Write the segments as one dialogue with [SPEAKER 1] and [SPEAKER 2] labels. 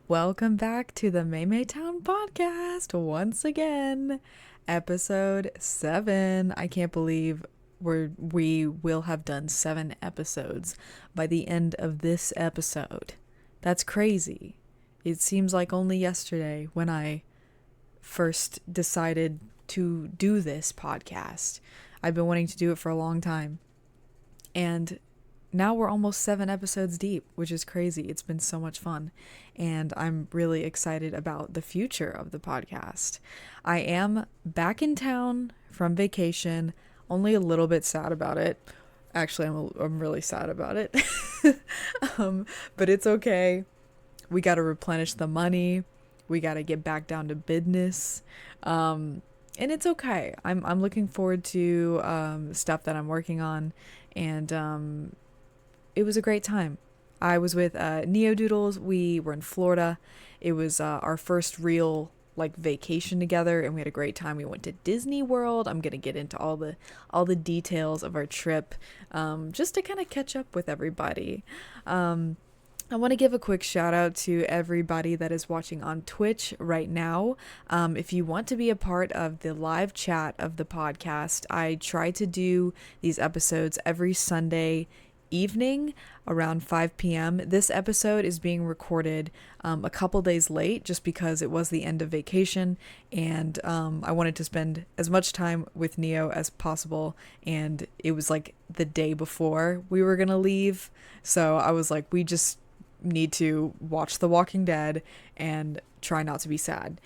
[SPEAKER 1] Welcome back to the MaeMaeTown podcast once again. Episode 7. I can't believe we will have done 7 episodes by the end of this episode. That's crazy. It seems like only yesterday when I first decided to do this podcast. I've been wanting to do it for a long time. And now we're almost 7 episodes deep, which is crazy. It's been so much fun, and I'm really excited about the future of the podcast. I am back in town from vacation, only a little bit sad about it. Actually, I'm really sad about it. But it's okay. We got to replenish the money. We got to get back down to business. And it's okay. I'm looking forward to stuff that I'm working on, and it was a great time. I was with Neodoodles. We were in Florida. It was our first real vacation together, and we had a great time. We went to Disney World. I'm gonna get into all the details of our trip, just to kind of catch up with everybody. I want to give a quick shout out to everybody that is watching on Twitch right now. If you want to be a part of the live chat of the podcast, I try to do these episodes every Sunday evening around 5 p.m. This episode is being recorded a couple days late just because it was the end of vacation, and I wanted to spend as much time with Neo as possible, and it was like the day before we were gonna leave, so I was like, we just need to watch The Walking Dead and try not to be sad.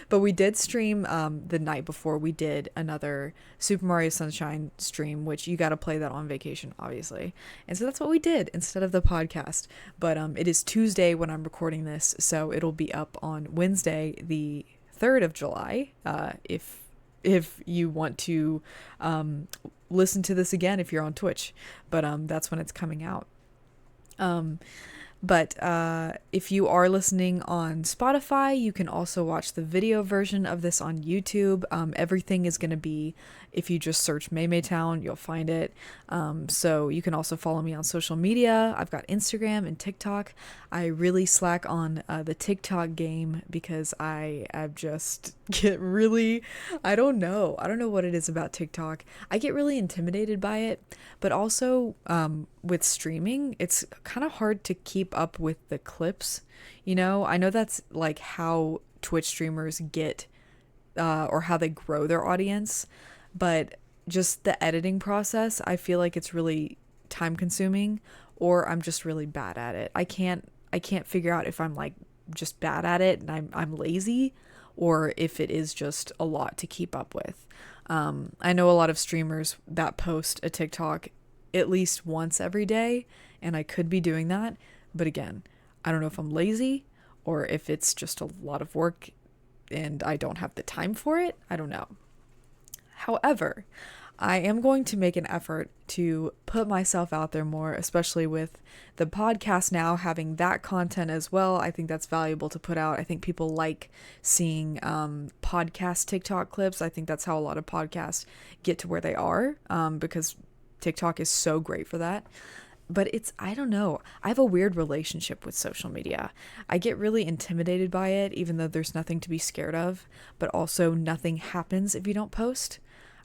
[SPEAKER 1] But we did stream the night before. We did another Super Mario Sunshine stream, which you got to play that on vacation, obviously. And so that's what we did instead of the podcast. But it is Tuesday when I'm recording this, so it'll be up on Wednesday, the 3rd of July, if you want to listen to this again if you're on Twitch. But that's when it's coming out. But if you are listening on Spotify, you can also watch the video version of this on YouTube. Everything is going to be, if you just search MaeMaeTown, you'll find it. So you can also follow me on social media. I've got Instagram and TikTok. I really slack on the TikTok game because I just get really, I don't know what it is about TikTok. I get really intimidated by it, but also with streaming, it's kind of hard to keep up with the clips. I know that's like how Twitch streamers get or how they grow their audience, but just the editing process, I feel like it's really time consuming, or I'm just really bad at it. I can't figure out if I'm like just bad at it and I'm lazy, or if it is just a lot to keep up with. I know a lot of streamers that post a TikTok at least once every day, and I could be doing that, but again, I don't know if I'm lazy or if it's just a lot of work and I don't have the time for it. I don't know. However, I am going to make an effort to put myself out there more, especially with the podcast now having that content as well. I think that's valuable to put out. I think people like seeing podcast TikTok clips. I think that's how a lot of podcasts get to where they are, because TikTok is so great for that. But I don't know. I have a weird relationship with social media. I get really intimidated by it, even though there's nothing to be scared of, but also nothing happens if you don't post.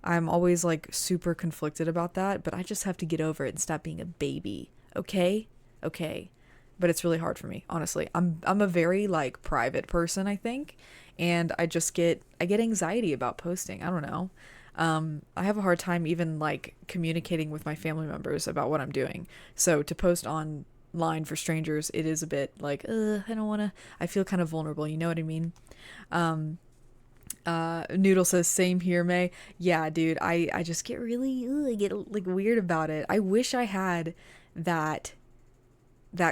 [SPEAKER 1] I'm always like super conflicted about that, but I just have to get over it and stop being a baby. Okay? Okay. But it's really hard for me, honestly. I'm a very like private person, I think, and I get anxiety about posting. I don't know. I have a hard time even like communicating with my family members about what I'm doing. So to post online for strangers, it is a bit like, I don't want to, I feel kind of vulnerable. You know what I mean? Noodle says, same here, May. Yeah, dude, I just get really, I get like weird about it. I wish I had that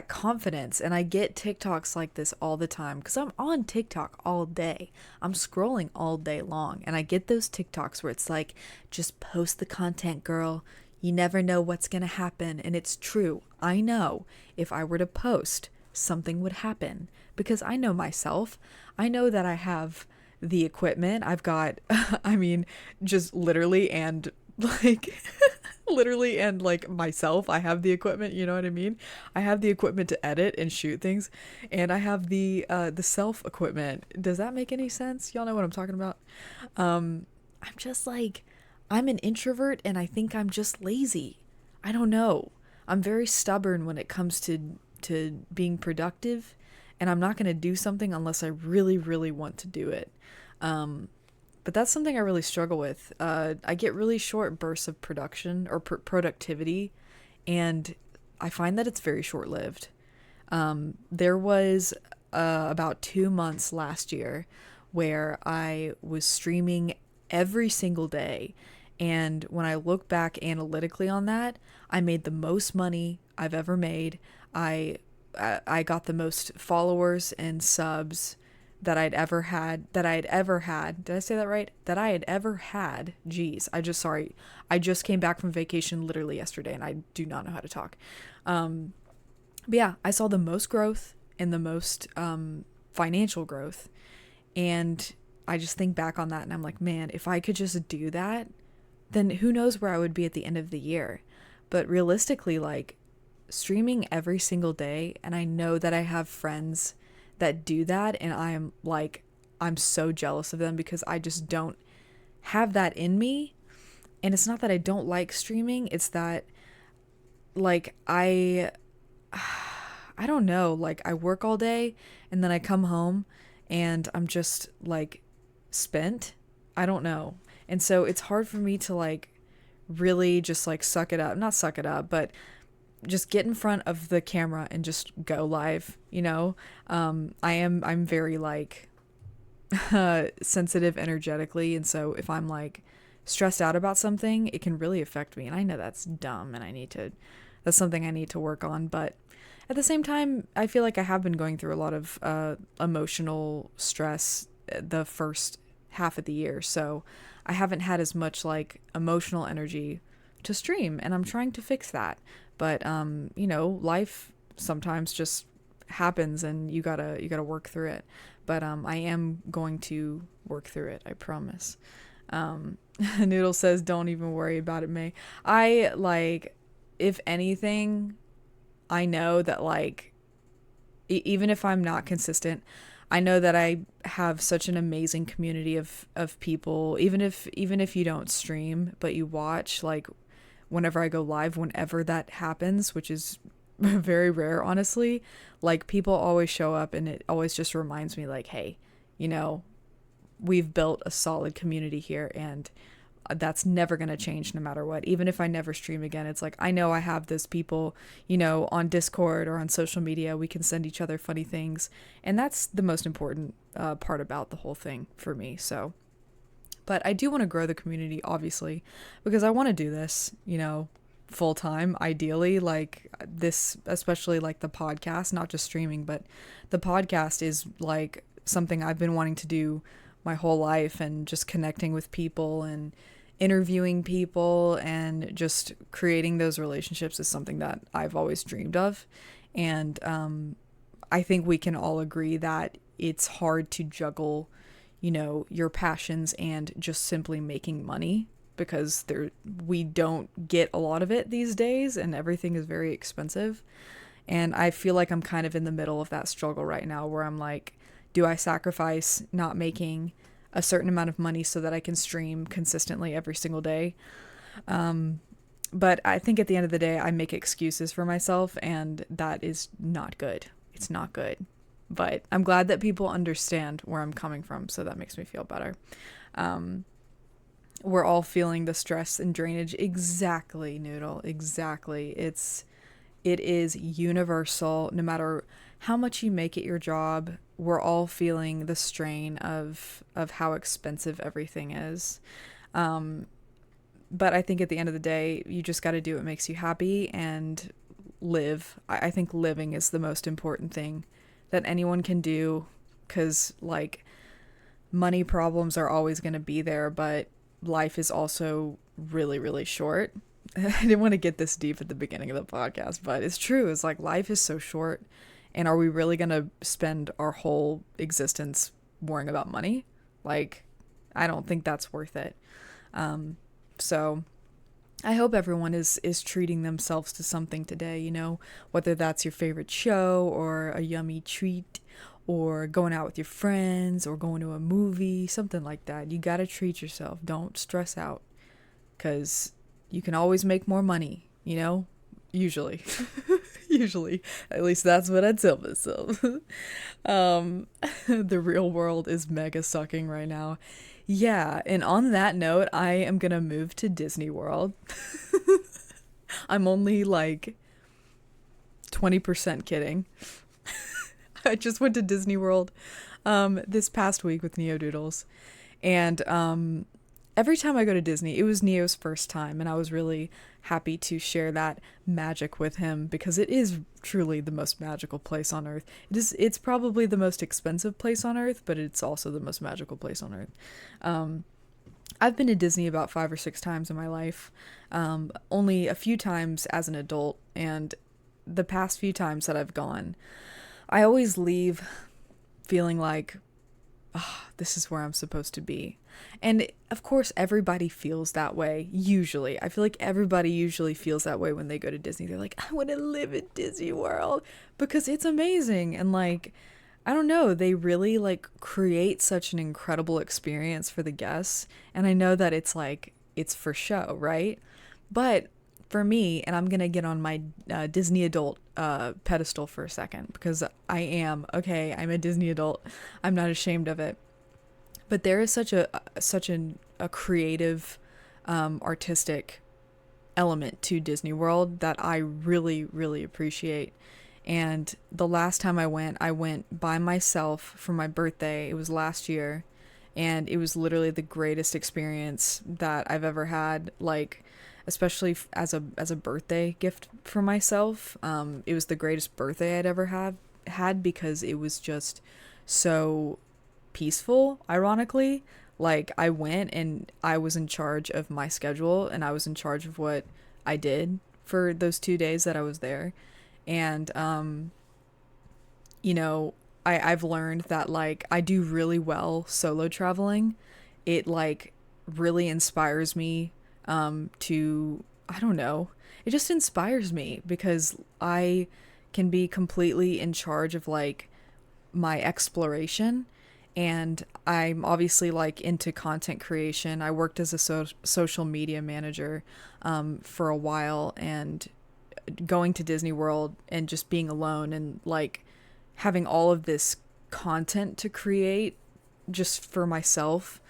[SPEAKER 1] confidence, and I get TikToks like this all the time because I'm on TikTok all day. I'm scrolling all day long, and I get those TikToks where it's like, just post the content, girl. You never know what's gonna happen. And it's true. I know if I were to post, something would happen because I know myself. I know that I have the equipment. I've got I mean, just literally, and like Literally, and like myself, I have the equipment, you know what I mean? I have the equipment to edit and shoot things, and I have the self equipment. Does that make any sense? Y'all know what I'm talking about? I'm just like, I'm an introvert and I think I'm just lazy. I don't know. I'm very stubborn when it comes to being productive, and I'm not going to do something unless I really really want to do it. Um but that's something I really struggle with. I get really short bursts of production or productivity, and I find that it's very short lived. There was about 2 months last year where I was streaming every single day. And when I look back analytically on that, I made the most money I've ever made. I I got the most followers and subs that I'd ever had. That I had ever had. Did I say that right? That I had ever had. Jeez, sorry. I just came back from vacation literally yesterday, and I do not know how to talk. But yeah, I saw the most growth and the most financial growth. And I just think back on that and I'm like, man, if I could just do that, then who knows where I would be at the end of the year. But realistically, like streaming every single day, and I know that I have friends that do that, and I'm like, I'm so jealous of them because I just don't have that in me. And it's not that I don't like streaming, it's that like I don't know, like I work all day and then I come home and I'm just like spent. I don't know. And so it's hard for me to like really just like suck it up, not suck it up, but just get in front of the camera and just go live, you know? I'm very like sensitive energetically, and so if I'm like stressed out about something, it can really affect me. And I know that's dumb and that's something I need to work on, but at the same time, I feel like I have been going through a lot of emotional stress the first half of the year. So I haven't had as much like emotional energy to stream, and I'm trying to fix that. But you know, life sometimes just happens and you gotta work through it. But I am going to work through it, I promise. Um Noodle says don't even worry about it, May. I like, if anything, I know that like even if I'm not consistent, I know that I have such an amazing community of people. Even if you don't stream but you watch, like whenever I go live, whenever that happens, which is very rare honestly, like people always show up, and it always just reminds me like, hey, you know, we've built a solid community here, and that's never going to change no matter what. Even if I never stream again, it's like I know I have this people, you know, on Discord or on social media. We can send each other funny things, and that's the most important part about the whole thing for me. So, but I do want to grow the community, obviously, because I want to do this, you know, full time, ideally. Like this, especially like the podcast, not just streaming, but the podcast is like something I've been wanting to do my whole life, and just connecting with people and interviewing people and just creating those relationships is something that I've always dreamed of. And I think we can all agree that it's hard to juggle, you know, your passions and just simply making money, because we don't get a lot of it these days and everything is very expensive. And I feel like I'm kind of in the middle of that struggle right now, where I'm like, do I sacrifice not making a certain amount of money so that I can stream consistently every single day? But I think at the end of the day, I make excuses for myself, and that is not good. It's not good. But I'm glad that people understand where I'm coming from, so that makes me feel better. We're all feeling the stress and drainage. Exactly, Noodle. Exactly. It is universal. No matter how much you make at your job, we're all feeling the strain of how expensive everything is. But I think at the end of the day, you just got to do what makes you happy and live. I think living is the most important thing that anyone can do, because like money problems are always going to be there, but life is also really, really short. I didn't want to get this deep at the beginning of the podcast, but it's true. It's like life is so short. And are we really going to spend our whole existence worrying about money? Like, I don't think that's worth it. So I hope everyone is treating themselves to something today, whether that's your favorite show or a yummy treat or going out with your friends or going to a movie, something like that. You got to treat yourself. Don't stress out cuz you can always make more money, Usually. Usually. At least that's what I tell myself. um the real world is mega sucking right now. Yeah, and on that note, I am gonna move to Disney World. I'm only like 20% kidding. I just went to Disney World this past week with Neodoodles. And every time I go to Disney, it was Neo's first time, and I was really happy to share that magic with him because it is truly the most magical place on earth. It's probably the most expensive place on earth, but it's also the most magical place on earth. I've been to Disney about 5 or 6 times in my life, only a few times as an adult, and the past few times that I've gone, I always leave feeling like, oh, this is where I'm supposed to be. And of course, everybody feels that way, usually. I feel like everybody usually feels that way when they go to Disney. They're like, I want to live in Disney World because it's amazing. And like, I don't know, they really like create such an incredible experience for the guests. And I know that it's like, it's for show, right? But for me, and I'm going to get on my Disney adult pedestal for a second because I'm a Disney adult. I'm not ashamed of it. But there is such a creative, artistic element to Disney World that I really, really appreciate. And the last time I went by myself for my birthday. It was last year. And it was literally the greatest experience that I've ever had. Like, especially as a birthday gift for myself. It was the greatest birthday I'd ever had because it was just so peaceful, ironically. Like, I went and I was in charge of my schedule and I was in charge of what I did for those 2 days that I was there. And you know, I've learned that like I do really well solo traveling. It like really inspires me to, I don't know, it just inspires me because I can be completely in charge of like my exploration. And I'm obviously like into content creation. I worked as a social media manager for a while, and going to Disney World and just being alone and like having all of this content to create just for myself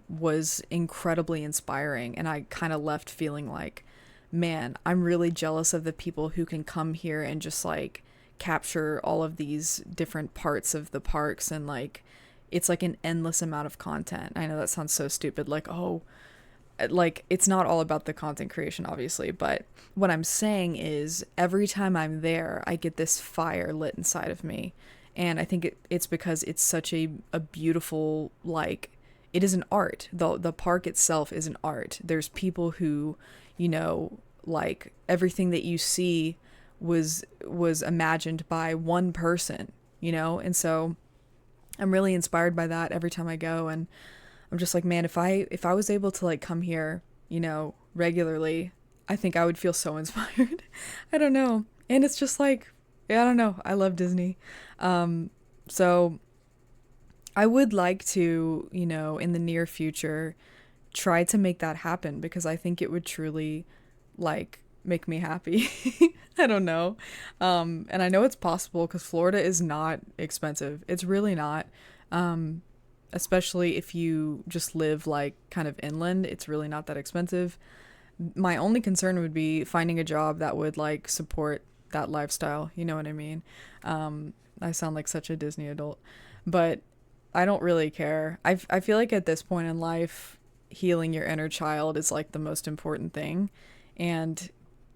[SPEAKER 1] was incredibly inspiring. And I kind of left feeling like, man, I'm really jealous of the people who can come here and just like capture all of these different parts of the parks, and like it's like an endless amount of content. I know that sounds so stupid, like, oh, like it's not all about the content creation obviously, but what I'm saying is every time I'm there I get this fire lit inside of me. And I think it's because it's such a beautiful, like, it is an art. The park itself is an art. There's people who, you know, like everything that you see was imagined by one person, and so I'm really inspired by that every time I go. And I'm just like, man, if I was able to like come here, regularly, I think I would feel so inspired. I don't know. And it's just like, yeah, I don't know. I love Disney. So I would like to, in the near future, try to make that happen because I think it would truly like make me happy. I don't know. And I know it's possible because Florida is not expensive. It's really not. Especially if you just live like kind of inland, it's really not that expensive. My only concern would be finding a job that would like support that lifestyle. You know what I mean? I sound like such a Disney adult, but I don't really care. I feel like at this point in life, healing your inner child is like the most important thing. And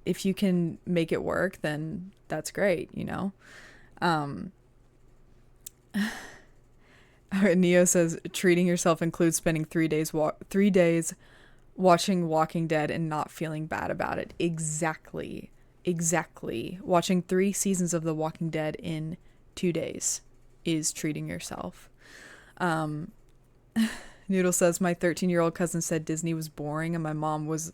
[SPEAKER 1] if you can make it work, then that's great, Neo says treating yourself includes spending 3 days watching Walking Dead and not feeling bad about it. Exactly. Watching 3 seasons of The Walking Dead in 2 days is treating yourself. Noodle says my 13-year-old cousin said Disney was boring and my mom was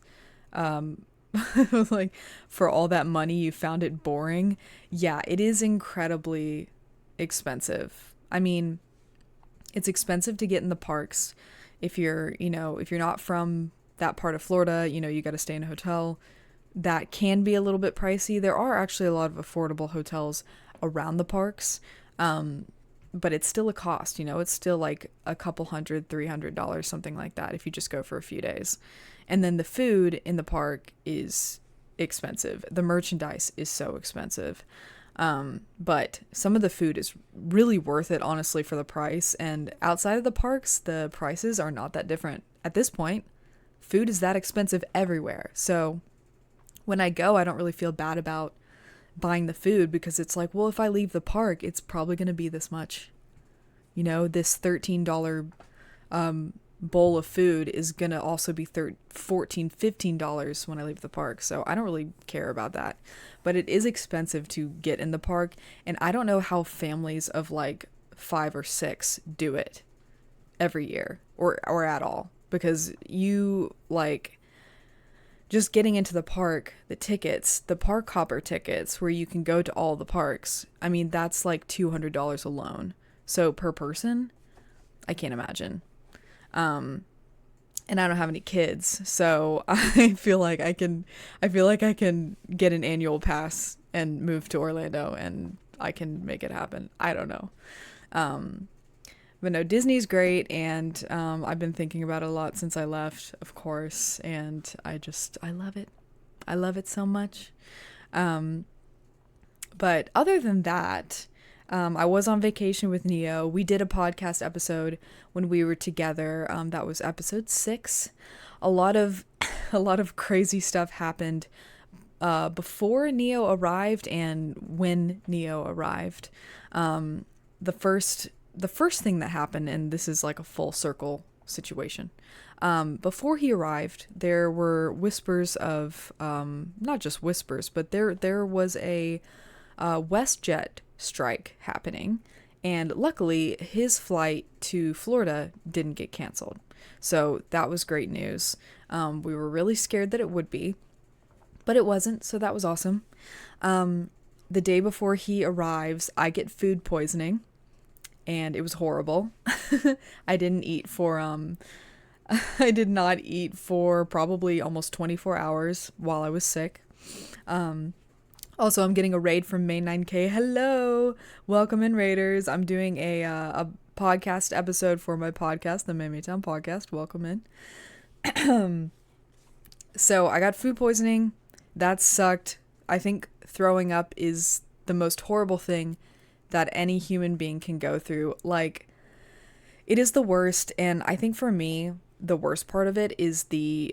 [SPEAKER 1] It was like, for all that money, you found it boring. Yeah, it is incredibly expensive. I mean, it's expensive to get in the parks. If you're not from that part of Florida, you got to stay in a hotel. That can be a little bit pricey. There are actually a lot of affordable hotels around the parks. But it's still a cost, it's still like a couple hundred, $300, something like that if you just go for a few days. And then the food in the park is expensive. The merchandise is so expensive. But some of the food is really worth it, honestly, for the price. And outside of the parks, the prices are not that different. At this point, food is that expensive everywhere. So when I go, I don't really feel bad about buying the food, because it's like, well, if I leave the park, it's probably going to be this much. This $13 bowl of food is going to also be $14, $15 when I leave the park. So I don't really care about that. But it is expensive to get in the park. And I don't know how families of like 5 or 6 do it every year or at all. Because just getting into the park, the park hopper tickets where you can go to all the parks, I mean, that's like $200 alone. So per person, I can't imagine. And I don't have any kids, so I feel like I can get an annual pass and move to Orlando, and I can make it happen. I don't know. But no, Disney's great, and I've been thinking about it a lot since I left, of course, and I love it. I love it so much. But other than that, I was on vacation with Neo. We did a podcast episode when we were together. That was episode 6. A lot of crazy stuff happened before Neo arrived and when Neo arrived. The first thing that happened, and this is like a full circle situation. Before he arrived, there were whispers of, not just whispers, but there was a WestJet strike happening, and luckily his flight to Florida didn't get canceled. So that was great news. We were really scared that it would be, but it wasn't, so that was awesome. The day before he arrives, I get food poisoning, and it was horrible. I did not eat for probably almost 24 hours while I was sick. Also, I'm getting a raid from May9K. Hello! Welcome in, raiders. I'm doing a podcast episode for my podcast, the MaeMaeTown podcast. Welcome in. So, I got food poisoning. That sucked. I think throwing up is the most horrible thing that any human being can go through. Like, it is the worst, and I think for me, the worst part of it is the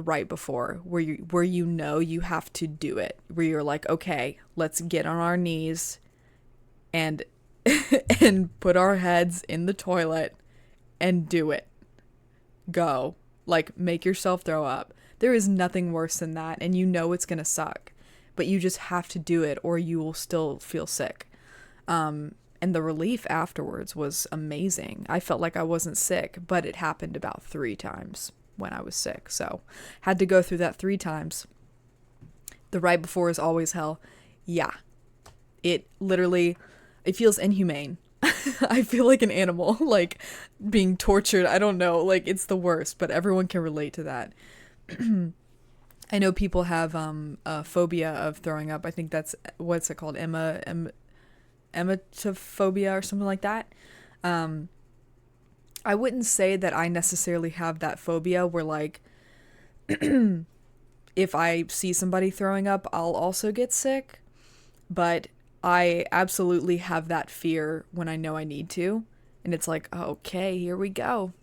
[SPEAKER 1] right before, where you have to do it, where you're like, okay, let's get on our knees and and put our heads in the toilet and do it. Go. Like, make yourself throw up. There is nothing worse than that, and it's gonna suck, but you just have to do it or you will still feel sick. And the relief afterwards was amazing. I felt like I wasn't sick, but it happened about 3 times when I was sick. So had to go through that 3 times. The right before is always hell. Yeah. It feels inhumane. I feel like an animal, like being tortured. I don't know. Like, it's the worst, but everyone can relate to that. I know people have a phobia of throwing up. I think that's, what's it called? Emetophobia or something like that. I wouldn't say that I necessarily have that phobia where, like, if I see somebody throwing up, I'll also get sick. But I absolutely have that fear when I know I need to. And it's like, okay, here we go.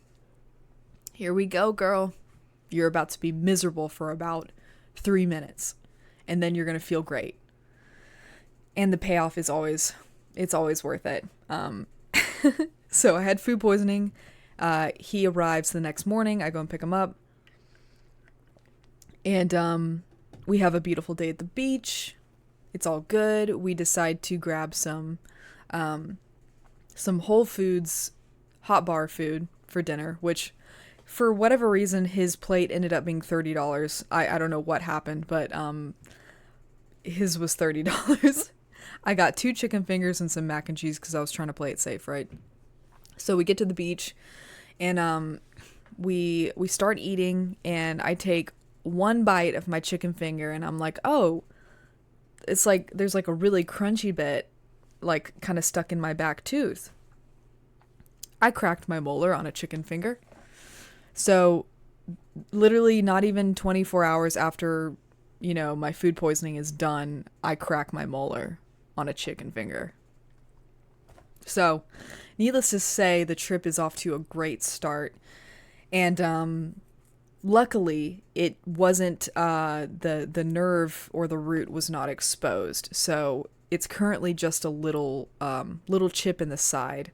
[SPEAKER 1] Here we go, girl. You're about to be miserable for about 3 minutes. And then you're going to feel great. And the payoff is always worth it. So I had food poisoning. He arrives the next morning. I go and pick him up. And we have a beautiful day at the beach. It's all good. We decide to grab some Whole Foods hot bar food for dinner, which For whatever reason, his plate ended up being $30. I don't know what happened, but his was $30. I got 2 chicken fingers and some mac and cheese because I was trying to play it safe, right? So we get to the beach, and we start eating, and I take one bite of my chicken finger, and I'm like, oh, it's like there's like a really crunchy bit, like kind of stuck in my back tooth. I cracked my molar on a chicken finger. So literally not even 24 hours after, my food poisoning is done, I crack my molar on a chicken finger. So, needless to say, the trip is off to a great start. And luckily, it wasn't the nerve or the root was not exposed. So it's currently just a little chip in the side.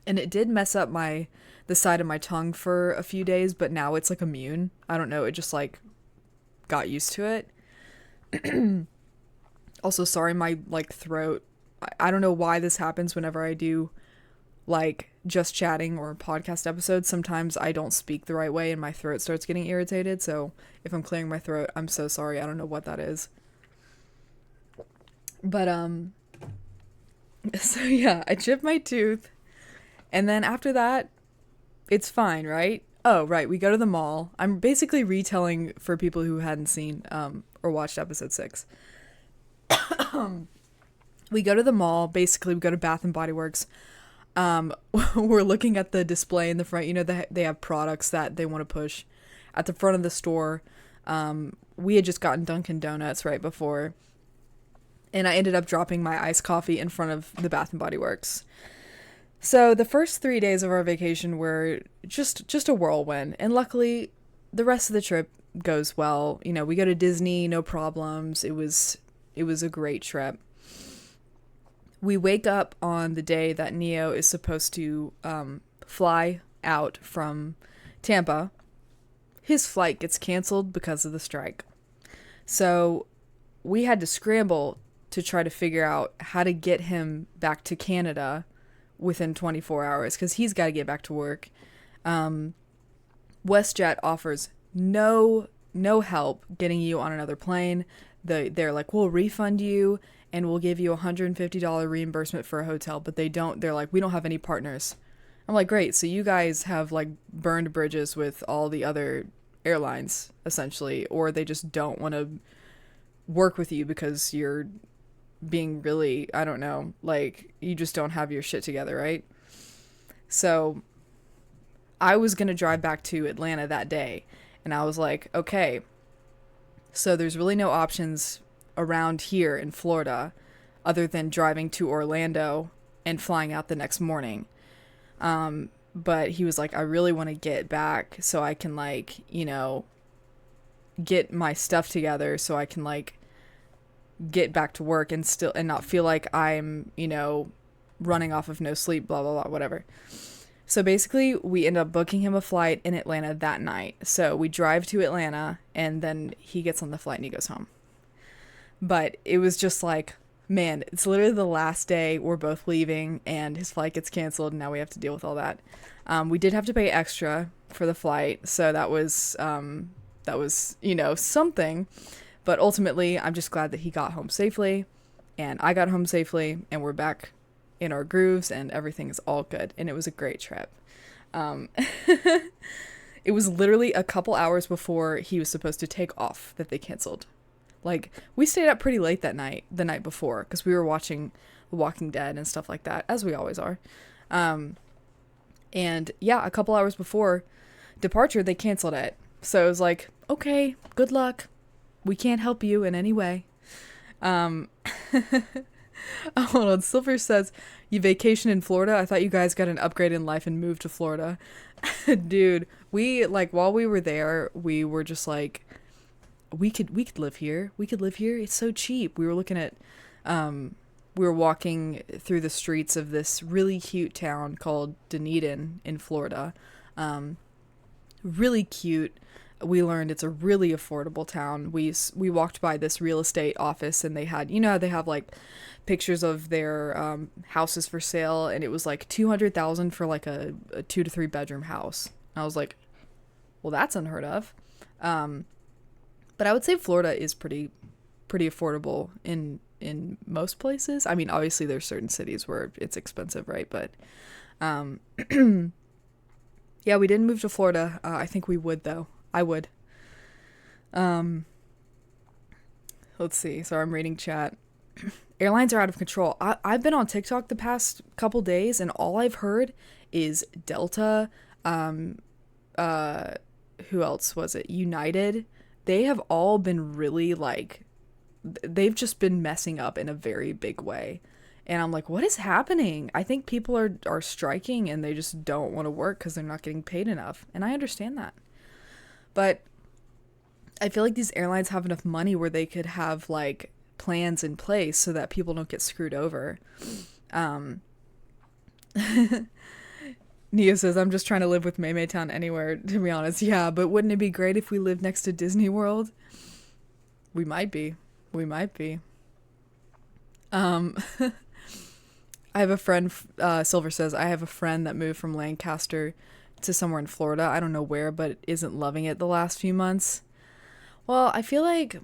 [SPEAKER 1] And it did mess up the side of my tongue for a few days, but now it's like immune. I don't know, it just like got used to it. Also, sorry, my like throat. I don't know why this happens whenever I do like just chatting or podcast episodes. Sometimes I don't speak the right way and my throat starts getting irritated. So if I'm clearing my throat, I'm so sorry. I don't know what that is. But so yeah, I chipped my tooth, and then after that, it's fine, right? Oh, right, we go to the mall. I'm basically retelling for people who hadn't seen or watched episode 6. We go to the mall. Basically, we go to Bath and Body Works. We're looking at the display in the front. They have products that they want to push at the front of the store. We had just gotten Dunkin' Donuts right before, and I ended up dropping my iced coffee in front of the Bath and Body Works. So the first 3 days of our vacation were just a whirlwind, and luckily the rest of the trip goes well. We go to Disney, no problems. It was a great trip. We wake up on the day that Neo is supposed to fly out from Tampa. His flight gets canceled because of the strike. So we had to scramble to try to figure out how to get him back to Canada within 24 hours because he's got to get back to work. WestJet offers no help getting you on another plane. They're like, we'll refund you and we'll give you $150 reimbursement for a hotel, but they're like, we don't have any partners. I'm like, great, so you guys have like burned bridges with all the other airlines essentially, or they just don't want to work with you because you're being really, I don't know, like you just don't have your shit together, right? So I was gonna drive back to Atlanta that day, and I was like, okay, so there's really no options around here in Florida other than driving to Orlando and flying out the next morning. But he was like, I really want to get back so I can like, get my stuff together so I can like get back to work and not feel like I'm, running off of no sleep, blah, blah, blah, whatever. So basically we end up booking him a flight in Atlanta that night. So we drive to Atlanta and then he gets on the flight and he goes home. But it was just like, man, it's literally the last day we're both leaving and his flight gets canceled and now we have to deal with all that. We did have to pay extra for the flight, so that was something. But ultimately, I'm just glad that he got home safely and I got home safely and we're back in our grooves and everything is all good. And it was a great trip. It was literally a couple hours before he was supposed to take off that they canceled. Like, we stayed up pretty late the night before, because we were watching The Walking Dead and stuff like that, as we always are. And yeah, a couple hours before departure, they canceled it. So it was like, okay, good luck. We can't help you in any way. Hold on, Silver says, you vacation in Florida? I thought you guys got an upgrade in life and moved to Florida. Dude, while we were there, we were just like, we could live here. We could live here. It's so cheap. We were looking at, we were walking through the streets of this really cute town called Dunedin in Florida. Really cute. We learned it's a really affordable town. We walked by this real estate office and they had, they have like pictures of their houses for sale, and it was like $200,000 for like a 2 to 3 bedroom house. I was like, well, that's unheard of. Um, but I would say Florida is pretty affordable in most places. I mean, obviously there's certain cities where it's expensive, right? But um, yeah, we didn't move to Florida. I think we would though. I would. Um, let's see. Sorry, I'm reading chat. Airlines are out of control. I've been on TikTok the past couple days, and all I've heard is Delta. Um, uh, who else was it? United. They have all been really like, they've just been messing up in a very big way. And I'm like, what is happening? I think people are striking and they just don't want to work because they're not getting paid enough. And I understand that. But I feel like these airlines have enough money where they could have like plans in place so that people don't get screwed over. Um, Nia says, I'm just trying to live with MaeMaeTown anywhere, to be honest. Yeah, but wouldn't it be great if we lived next to Disney World? We might be. We might be. Um, I have a friend, Silver says, I have a friend that moved from Lancaster to somewhere in Florida. I don't know where, but isn't loving it the last few months. Well, I feel like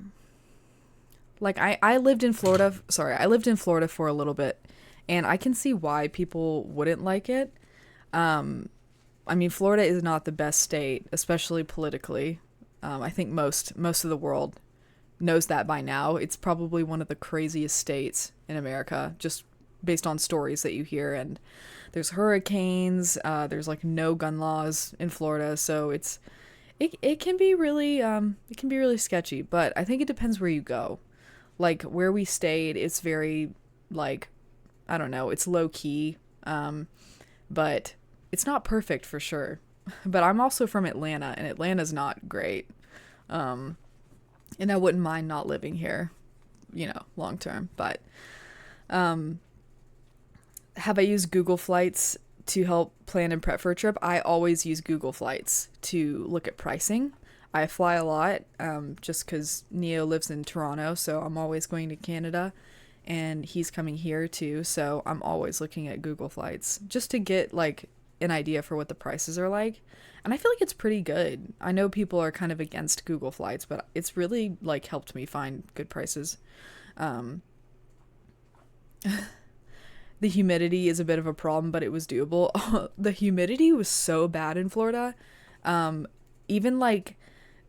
[SPEAKER 1] I lived in Florida. Sorry, I lived in Florida for a little bit, and I can see why people wouldn't like it. Um, I mean, Florida is not the best state, especially politically. I think most of the world knows that by now. It's probably one of the craziest states in America, just based on stories that you hear. And there's hurricanes. There's like no gun laws in Florida, so it can be really it can be really sketchy. But I think it depends where you go. Like where we stayed, it's very like, I don't know, it's low key. But it's not perfect for sure. But I'm also from Atlanta, and Atlanta's not great. Um, and I wouldn't mind not living here, long term. But um, have I used Google Flights to help plan and prep for a trip? I always use Google Flights to look at pricing. I fly a lot just because Neo lives in Toronto, so I'm always going to Canada. And he's coming here too, so I'm always looking at Google Flights just to get like an idea for what the prices are like. And I feel like it's pretty good. I know people are kind of against Google Flights, but it's really like helped me find good prices. Um, the humidity is a bit of a problem, but it was doable. The humidity was so bad in Florida. Even like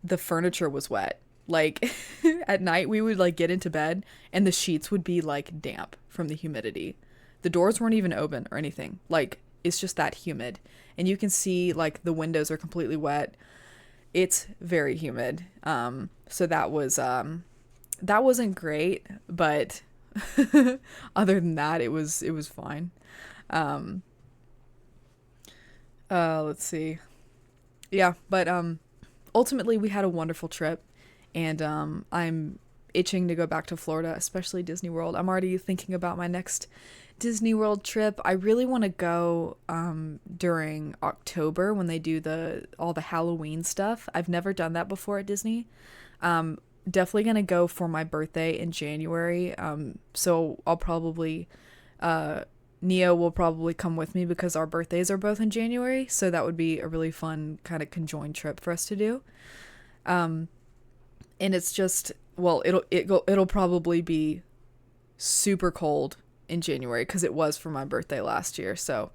[SPEAKER 1] the furniture was wet. Like at night we would like get into bed and the sheets would be like damp from the humidity. The doors weren't even open or anything. Like it's just that humid. And you can see like the windows are completely wet. It's very humid. So that wasn't great, but other than that it was fine. Um let's see. Yeah, but ultimately we had a wonderful trip. And I'm itching to go back to Florida, especially Disney World. I'm already thinking about my next Disney World trip. I really want to go during October when they do all the Halloween stuff. I've never done that before at Disney. Definitely going to go for my birthday in January. So I'll probably, Neo will probably come with me because our birthdays are both in January. So that would be a really fun kind of conjoined trip for us to do. And it's just, well, it'll probably be super cold in January because it was for my birthday last year. So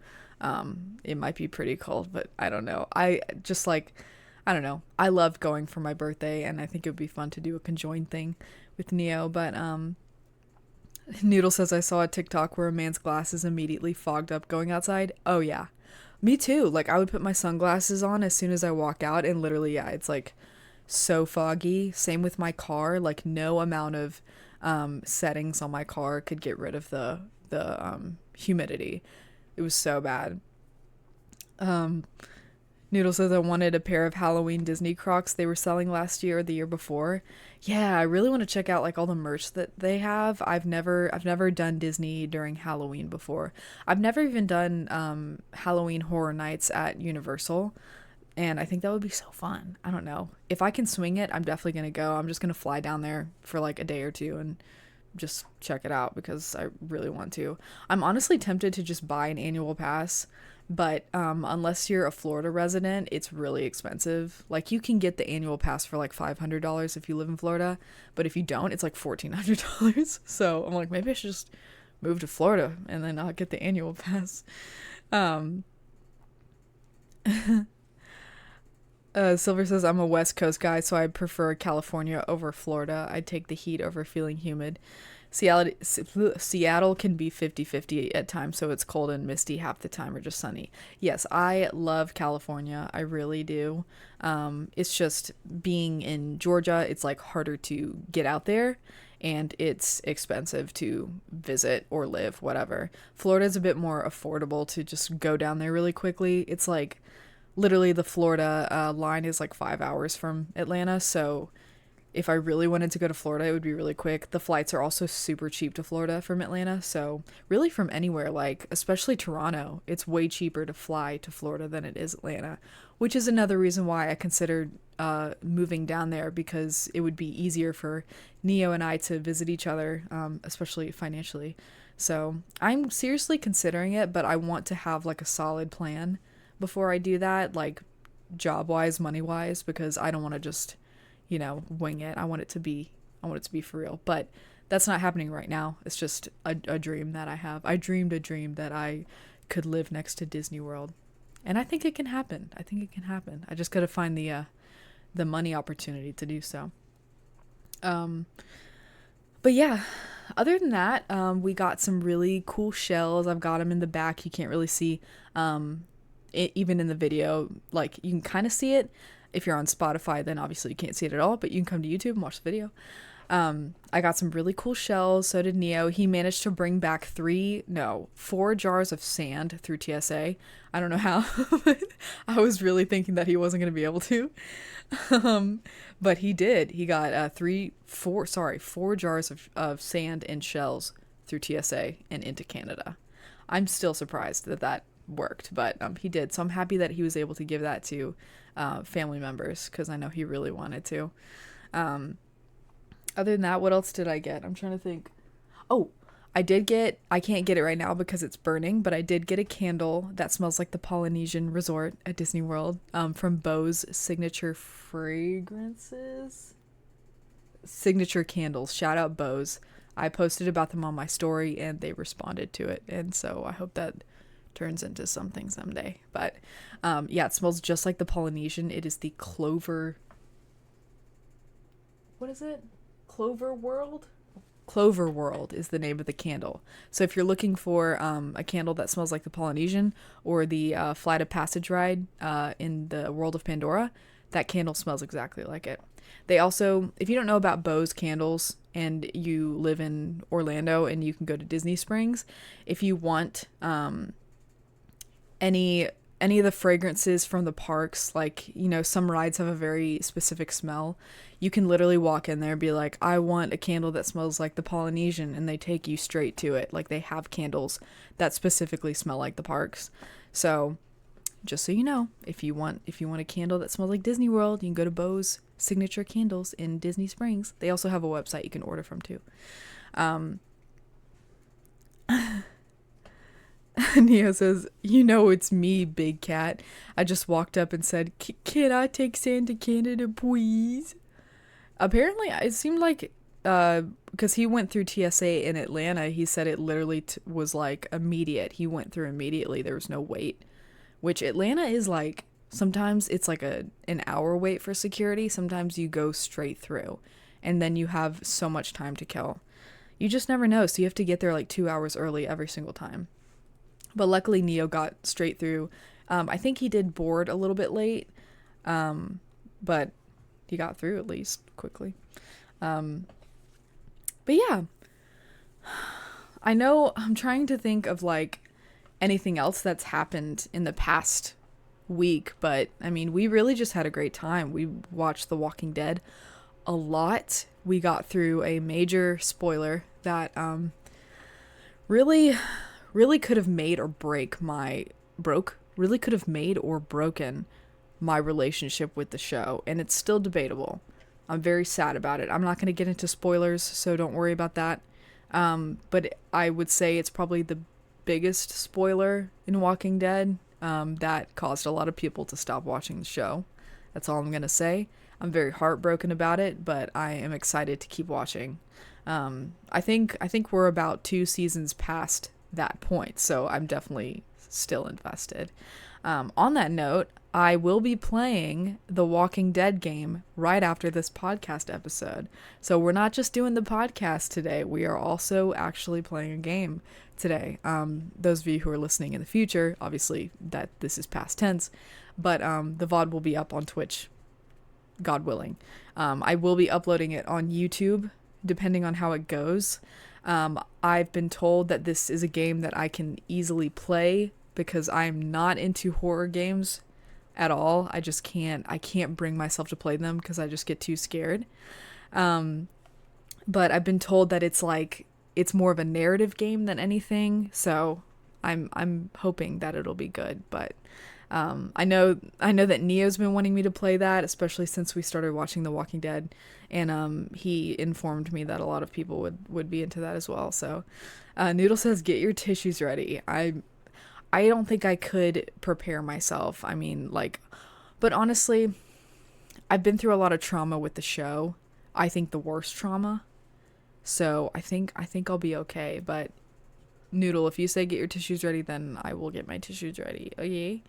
[SPEAKER 1] it might be pretty cold, but I don't know. I don't know. I loved going for my birthday, and I think it would be fun to do a conjoined thing with Neo. But Noodle says, I saw a TikTok where a man's glasses immediately fogged up going outside. Oh, yeah. Me too. Like, I would put my sunglasses on as soon as I walk out, and literally, yeah, it's like so foggy. Same with my car. Like no amount of settings on my car could get rid of the humidity. It was so bad. Noodle says, I wanted a pair of Halloween Disney Crocs they were selling last year or the year before. Yeah, I really want to check out like all the merch that they have. I've never done Disney during Halloween before. I've never even done Halloween Horror Nights at Universal. And I think that would be so fun. I don't know. If I can swing it, I'm definitely going to go. I'm just going to fly down there for like a day or two and just check it out because I really want to. I'm honestly tempted to just buy an annual pass But unless you're a Florida resident, it's really expensive. Like you can get the annual pass for like $500 if you live in Florida, but if you don't, it's like $1,400. So I'm like, maybe I should just move to Florida and then I'll get the annual pass. Um, Silver says, I'm a West Coast guy, so I prefer California over Florida. I take the heat over feeling humid. Seattle can be 50-50 at times, so it's cold and misty half the time or just sunny. Yes, I love California. I really do. It's just being in Georgia, it's like harder to get out there and it's expensive to visit or live, whatever. Florida's a bit more affordable to just go down there really quickly. It's like literally the Florida line is like 5 hours from Atlanta, so if I really wanted to go to Florida, it would be really quick. The flights are also super cheap to Florida from Atlanta. So really from anywhere, like especially Toronto, it's way cheaper to fly to Florida than it is Atlanta, which is another reason why I considered moving down there, because it would be easier for Neo and I to visit each other, especially financially. So I'm seriously considering it, but I want to have like a solid plan before I do that, like job wise, money wise, because I don't want to just wing it. I want it to be for real. But that's not happening right now. It's just a dream that I have. I dreamed a dream that I could live next to Disney World. And I think it can happen. I just gotta find the money opportunity to do so. But yeah, other than that, we got some really cool shells. I've got them in the back. You can't really see even in the video. Like, you can kind of see it. If you're on Spotify, then obviously you can't see it at all, but you can come to YouTube and watch the video. I got some really cool shells. So did Neo. He managed to bring back 4 jars of sand through TSA. I don't know how, but I was really thinking that he wasn't going to be able to. But he did. He got 4 jars of sand and shells through TSA and into Canada. I'm still surprised that worked, but he did. So I'm happy that he was able to give that to family members, because I know he really wanted to. Other than that, what else did I get? I'm trying to think. Oh, I can't get it right now because it's burning, but I did get a candle that smells like the Polynesian resort at Disney World, from Bo's Signature Fragrances. Signature candles. Shout out Bo's. I posted about them on my story and they responded to it. And so I hope that turns into something someday. But yeah, it smells just like the Polynesian. It is the Clover. What is it? Clover World? Clover World is the name of the candle. So if you're looking for a candle that smells like the Polynesian, or the Flight of Passage ride in the World of Pandora, that candle smells exactly like it. They also, if you don't know about Bo's candles and you live in Orlando and you can go to Disney Springs, if you want any of the fragrances from the parks, like, some rides have a very specific smell. You can literally walk in there and be like, I want a candle that smells like the Polynesian, and they take you straight to it. Like, they have candles that specifically smell like the parks. So just so you know, if you want a candle that smells like Disney World, you can go to Bo's Signature Candles in Disney Springs. They also have a website you can order from too. Neo says, it's me, Big Cat. I just walked up and said, can I take Sand to Canada, please? Apparently, it seemed like, because he went through TSA in Atlanta, he said it literally was like immediate. He went through immediately. There was no wait, which Atlanta is like, sometimes it's like an hour wait for security. Sometimes you go straight through and then you have so much time to kill. You just never know. So you have to get there like 2 hours early every single time. But luckily Neo got straight through. I think he did board a little bit late, but he got through at least quickly. But yeah, I know I'm trying to think of like anything else that's happened in the past week, but I mean, we really just had a great time. We watched The Walking Dead a lot. We got through a major spoiler that really could have made or broken my relationship with the show, and it's still debatable. I'm very sad about it. I'm not going to get into spoilers, so don't worry about that. But I would say it's probably the biggest spoiler in Walking Dead, that caused a lot of people to stop watching the show. That's all I'm going to say. I'm very heartbroken about it, but I am excited to keep watching. I think we're about 2 seasons past that point, so I'm definitely still invested. On that note, I will be playing the Walking Dead game right after this podcast episode. So we're not just doing the podcast today, we are also actually playing a game today. Those of you who are listening in the future, obviously that this is past tense, but the VOD will be up on Twitch, God willing. I will be uploading it on YouTube, depending on how it goes. I've been told that this is a game that I can easily play because I'm not into horror games at all. I can't bring myself to play them because I just get too scared. But I've been told that it's more of a narrative game than anything, so I'm hoping that it'll be good. But I know that Neo's been wanting me to play that, especially since we started watching The Walking Dead, and he informed me that a lot of people would be into that as well. So Noodle says, get your tissues ready. I don't think I could prepare myself. I mean, but honestly, I've been through a lot of trauma with the show. I think the worst trauma. So I think I'll be okay. But Noodle, if you say get your tissues ready, then I will get my tissues ready. Okay.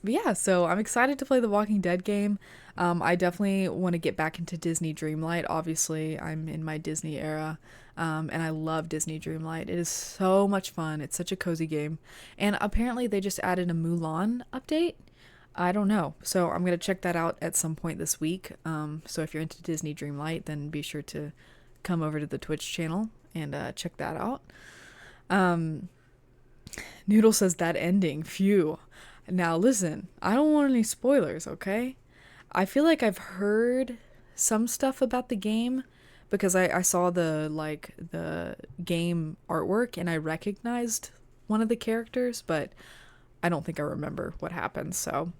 [SPEAKER 1] But yeah, so I'm excited to play the Walking Dead game. I definitely want to get back into Disney Dreamlight. Obviously, I'm in my Disney era, and I love Disney Dreamlight. It is so much fun. It's such a cozy game. And apparently they just added a Mulan update. I don't know. So I'm going to check that out at some point this week. So if you're into Disney Dreamlight, then be sure to come over to the Twitch channel and check that out. Noodle says that ending. Phew. Now listen, I don't want any spoilers, okay? I feel like I've heard some stuff about the game because I saw the game artwork and I recognized one of the characters, but I don't think I remember what happened, so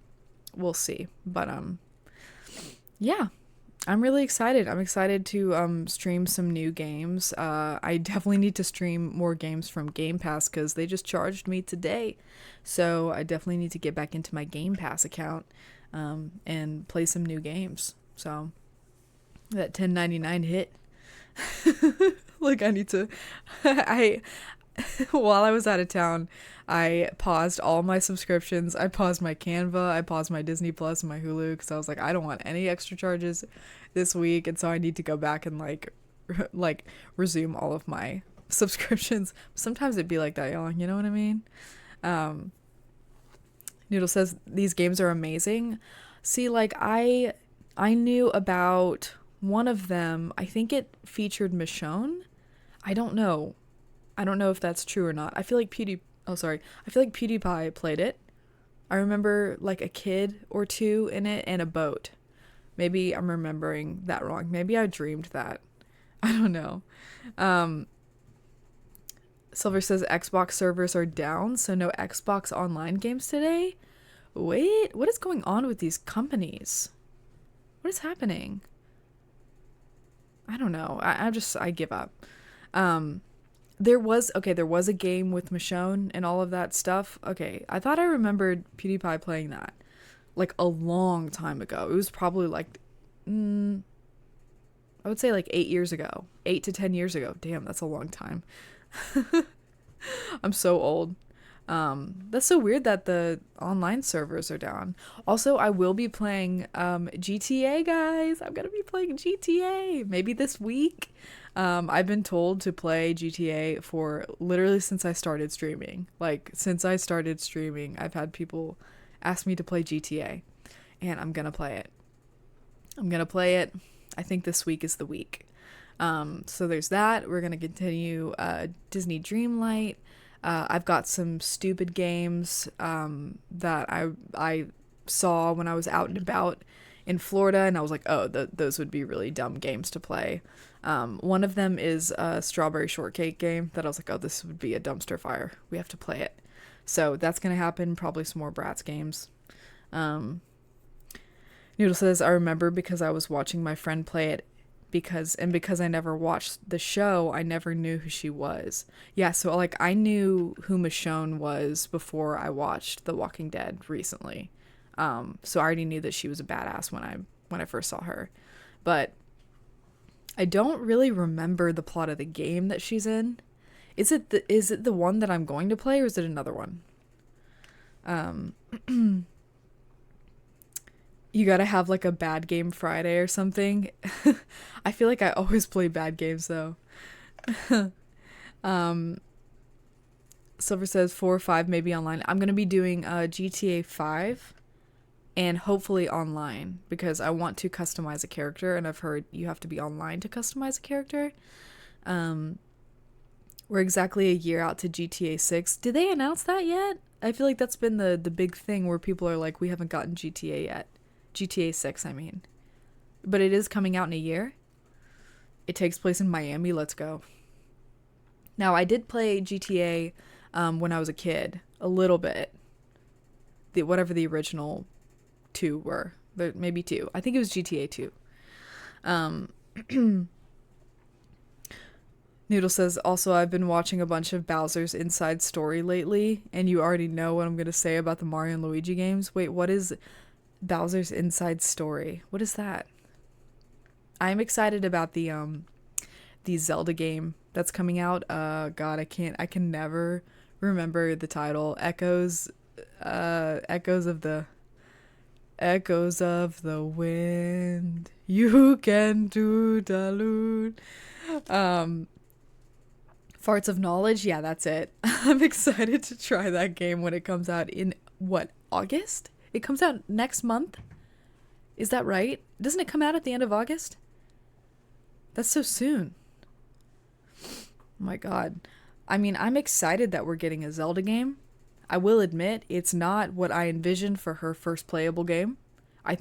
[SPEAKER 1] we'll see. But yeah, I'm really excited. I'm excited to stream some new games. I definitely need to stream more games from Game Pass because they just charged me today. So I definitely need to get back into my Game Pass account and play some new games. So that $10.99 hit. I need to... While I was out of town, I paused all my subscriptions. I paused my Canva, I paused my Disney Plus and my Hulu because I was like, I don't want any extra charges this week, and so I need to go back and resume all of my subscriptions. Sometimes it'd be like that, y'all. You know what I mean? Noodle says these games are amazing. See, I knew about one of them. I think it featured Michonne. I don't know if that's true or not. I feel like PewDiePie played it. I remember a kid or two in it and a boat. Maybe I'm remembering that wrong. Maybe I dreamed that. I don't know. Silver says Xbox servers are down, so no Xbox Online games today. Wait, what is going on with these companies? What is happening? I don't know. I give up. There was a game with Michonne and all of that stuff. Okay, I thought I remembered PewDiePie playing that a long time ago. It was probably I would say 8 years ago. 8 to 10 years ago. Damn, that's a long time. I'm so old. That's so weird that the online servers are down. Also, I will be playing GTA, guys. I'm gonna be playing GTA maybe this week. I've been told to play GTA for literally since I started streaming. Since I started streaming, I've had people ask me to play GTA, and I'm gonna play it. I think this week is the week. So there's that. We're gonna continue Disney Dreamlight. I've got some stupid games that I saw when I was out and about in Florida, and I was like, oh, those would be really dumb games to play. One of them is a strawberry shortcake game that I was like, oh, this would be a dumpster fire. We have to play it. So that's going to happen. Probably some more Bratz games. Noodle says, I remember because I was watching my friend play it because I never watched the show, I never knew who she was. Yeah, so like I knew who Michonne was before I watched The Walking Dead recently. So I already knew that she was a badass when I first saw her. But I don't really remember the plot of the game that she's in. Is it the one that I'm going to play, or is it another one? You gotta have like a bad game Friday or something. I feel like I always play bad games though. Silver says 4 or 5 maybe online. I'm gonna be doing GTA 5 and hopefully online because I want to customize a character, and I've heard you have to be online to customize a character. We're exactly a year out to GTA 6. Did they announce that yet? I feel like that's been the big thing where people are like, we haven't gotten GTA yet. GTA 6, I mean. But it is coming out in a year. It takes place in Miami. Let's go. Now, I did play GTA when I was a kid. A little bit. Whatever the original 2 were. Maybe 2. I think it was GTA 2. Noodle says, also, I've been watching a bunch of Bowser's Inside Story lately, and you already know what I'm going to say about the Mario and Luigi games. Wait, what is Bowser's Inside Story? What is that? I'm excited about the Zelda game that's coming out. God, I can never remember the title. Echoes of the wind. You can do the loot. Farts of Knowledge, yeah, that's it. I'm excited to try that game when it comes out in, what, August? It comes out next month? Is that right? Doesn't it come out at the end of August? That's so soon. Oh my god. I mean, I'm excited that we're getting a Zelda game. I will admit, it's not what I envisioned for her first playable game. I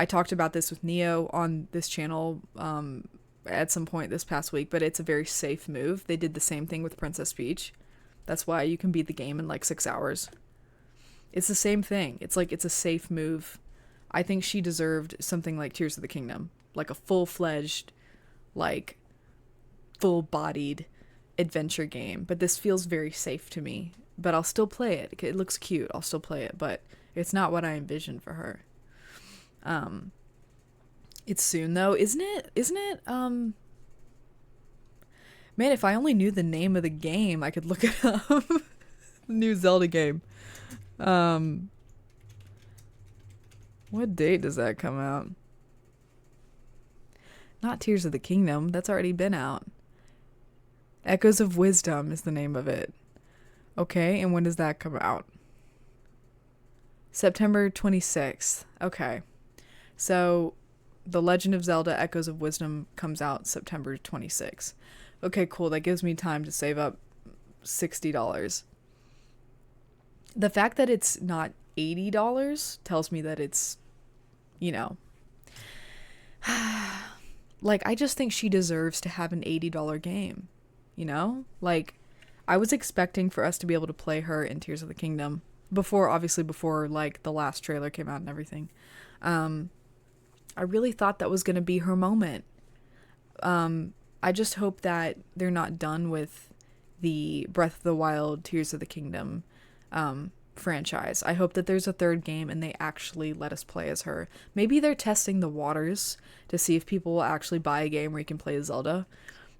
[SPEAKER 1] talked about this with Neo on this channel, at some point this past week, but it's a very safe move. They did the same thing with Princess Peach. That's why you can beat the game in like 6 hours. It's the same thing. It's like, it's a safe move. I think she deserved something like Tears of the Kingdom, like a full-fledged, like full-bodied adventure game. But this feels very safe to me. But I'll still play it. It looks cute. I'll still play it, but it's not what I envisioned for her. It's soon though, isn't it? Man, if I only knew the name of the game, I could look it up. New Zelda game. What date does that come out? Not Tears of the Kingdom. That's already been out. Echoes of Wisdom is the name of it. Okay, and when does that come out? September 26th. Okay. So, The Legend of Zelda Echoes of Wisdom comes out September 26th. Okay, cool. That gives me time to save up $60. The fact that it's not $80 tells me that it's, you know, like, I just think she deserves to have an $80 game, you know? Like, I was expecting for us to be able to play her in Tears of the Kingdom before, like, the last trailer came out and everything. I really thought that was going to be her moment. I just hope that they're not done with the Breath of the Wild, Tears of the Kingdom franchise. I hope that there's a third game and they actually let us play as her. Maybe they're testing the waters to see if people will actually buy a game where you can play as Zelda.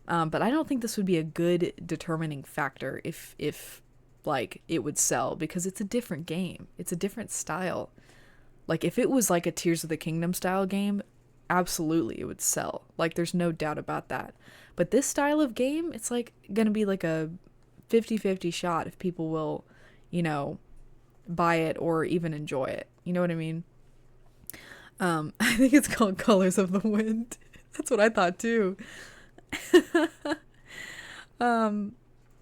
[SPEAKER 1] But I don't think this would be a good determining factor if like it would sell, because it's a different game. It's a different style. Like, if it was like a Tears of the Kingdom style game, absolutely it would sell. Like, there's no doubt about that. But this style of game, it's like gonna be like a 50-50 shot if people will, you know, buy it or even enjoy it. You know what I mean? I think it's called Colors of the Wind. That's what I thought too.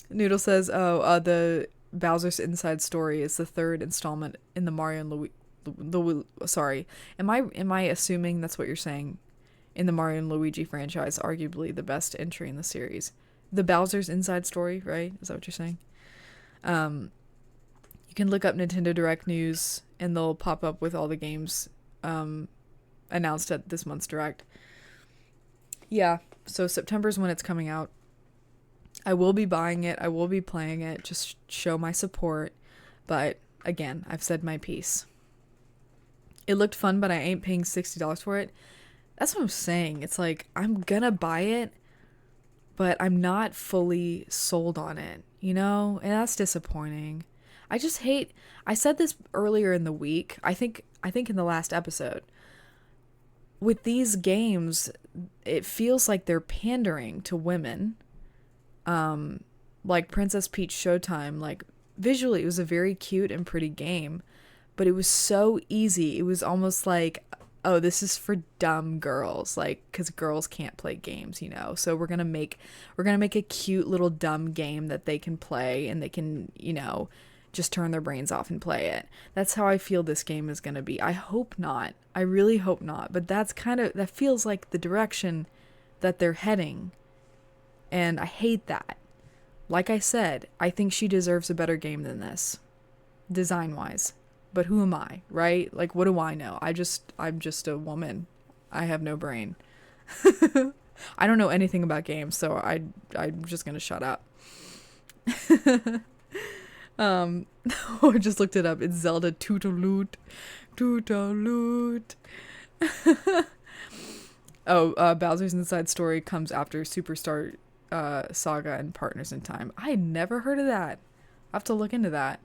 [SPEAKER 1] Noodle says, the Bowser's Inside Story is the third installment in the Mario and Sorry, am I assuming that's what you're saying? In the Mario and Luigi franchise, arguably the best entry in the series. The Bowser's Inside Story, right? Is that what you're saying? You can look up Nintendo Direct news and they'll pop up with all the games. I announced at this month's Direct. Yeah, so September's when it's coming out. I will be buying it. I will be playing it. Just show my support. But again, I've said my piece. It looked fun, but I ain't paying $60 for it. That's what I'm saying. It's like, I'm gonna buy it, but I'm not fully sold on it, you know? And that's disappointing. I just hate, I said this earlier in the week. I think in the last episode. With these games, it feels like they're pandering to women. Like Princess Peach Showtime, like visually it was a very cute and pretty game, but it was so easy. It was almost like, oh, this is for dumb girls, like, because girls can't play games, you know, so we're gonna make a cute little dumb game that they can play, and they can, you know, just turn their brains off and play it. That's how I feel this game is gonna be. I hope not. I really hope not, but that feels like the direction that they're heading, and I hate that. Like I said, I think she deserves a better game than this, design-wise. But who am I, right? Like, what do I know? I'm just a woman. I have no brain. I don't know anything about games, so I'm just gonna shut up. I just looked it up. It's Zelda Tootaloot. Tootaloot. Bowser's Inside Story comes after Superstar Saga and Partners in Time. I had never heard of that. I have to look into that.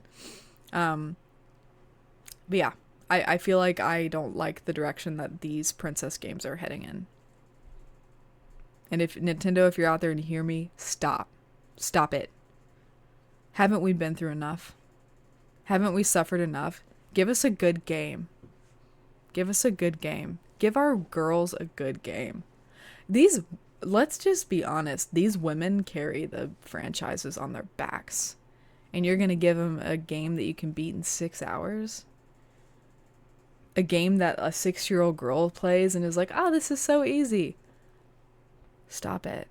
[SPEAKER 1] But yeah, I feel like I don't like the direction that these princess games are heading in. And if Nintendo, if you're out there and you hear me, stop. Stop it. Haven't we been through enough? Haven't we suffered enough? Give us a good game. Give us a good game. Give our girls a good game. Let's just be honest, these women carry the franchises on their backs. And you're going to give them a game that you can beat in 6 hours? A game that a 6-year-old girl plays and is like, oh, this is so easy. Stop it.